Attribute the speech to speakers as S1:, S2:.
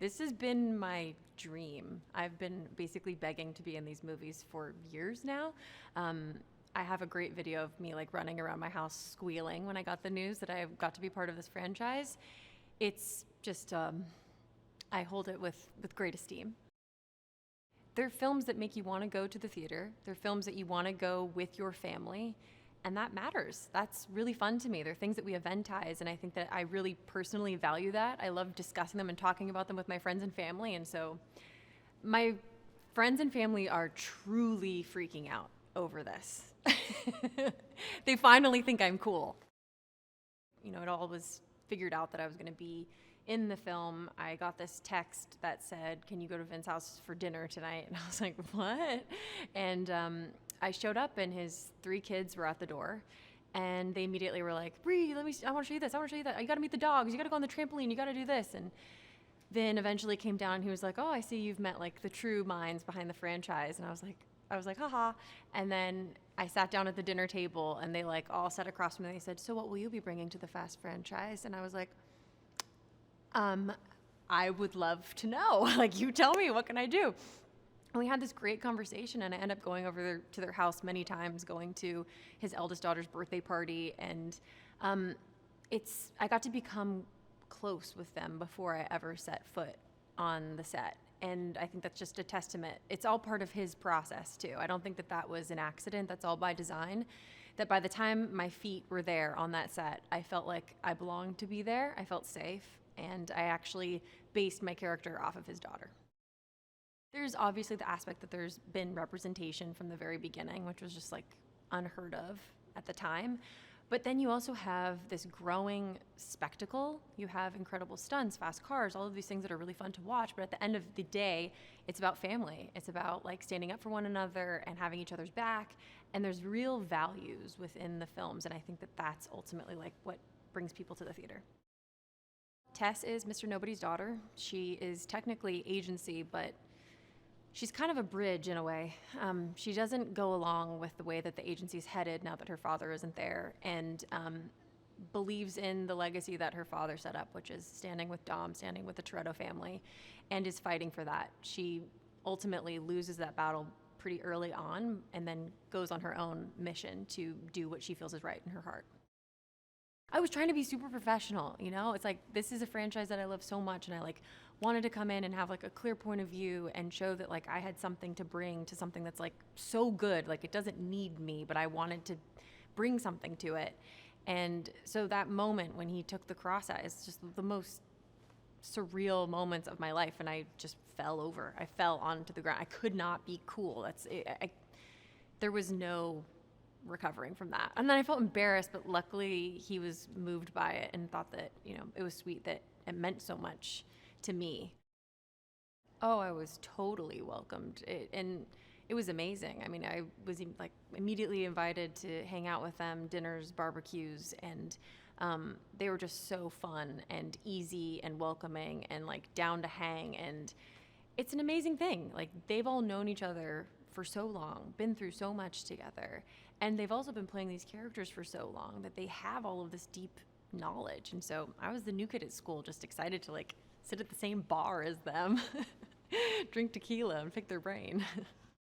S1: This has been my dream. I've been basically begging to be in these movies for years now. I have a great video of me like running around my house squealing when I got the news that I got to be part of this franchise. It's just, I hold it with great esteem. They're films that make you want to go to the theater. They're films that you want to go with your family. And that matters. That's really fun to me. They're things that we eventize, and I think that I really personally value that. I love discussing them and talking about them with my friends and family, and so my friends and family are truly freaking out over this. They finally think I'm cool. You know, it all was figured out that I was going to be in the film. I got this text that said, "Can you go to Vin's house for dinner tonight?" And I was like, "What?" And I showed up, and his 3 kids were at the door, and they immediately were like, "Brie, I want to show you this. I want to show you that. You got to meet the dogs. You got to go on the trampoline. You got to do this." And Vin eventually came down, and he was like, "Oh, I see you've met like the true minds behind the franchise." And I was like, haha. And then I sat down at the dinner table, and they like all sat across from me. They said, "So what will you be bringing to the Fast franchise?" And I was like, I would love to know. Like, you tell me, what can I do? And we had this great conversation, and I ended up going over to their house many times, going to his eldest daughter's birthday party, and I got to become close with them before I ever set foot on the set. And I think that's just a testament. It's all part of his process too. I don't think that was an accident. That's all by design. That by the time my feet were there on that set, I felt like I belonged to be there. I felt safe, and I actually based my character off of his daughter. There's obviously the aspect that there's been representation from the very beginning, which was just like unheard of at the time. But then you also have this growing spectacle. You have incredible stunts, fast cars, all of these things that are really fun to watch. But at the end of the day, it's about family. It's about like standing up for one another and having each other's back. And there's real values within the films. And I think that that's ultimately like what brings people to the theater. Tess is Mr. Nobody's daughter. She is technically agency, but she's kind of a bridge in a way. She doesn't go along with the way that the agency's headed now that her father isn't there, and believes in the legacy that her father set up, which is standing with Dom, standing with the Toretto family, and is fighting for that. She ultimately loses that battle pretty early on, and then goes on her own mission to do what she feels is right in her heart. I was trying to be super professional, you know? It's like, this is a franchise that I love so much, and I like wanted to come in and have like a clear point of view and show that like I had something to bring to something that's like so good. Like, it doesn't need me, but I wanted to bring something to it. And so that moment when he took the cross out is just the most surreal moments of my life, and I just fell over. I fell onto the ground. I could not be cool. There was no recovering from that. And then I felt embarrassed, but luckily he was moved by it and thought that, you know, it was sweet that it meant so much to me. Oh, I was totally welcomed. And it was amazing. I mean, I was like immediately invited to hang out with them, dinners, barbecues, and they were just so fun and easy and welcoming and like down to hang. And it's an amazing thing. Like, they've all known each other for so long, been through so much together, and they've also been playing these characters for so long that they have all of this deep knowledge. And so I was the new kid at school, just excited to like sit at the same bar as them, drink tequila and pick their brain.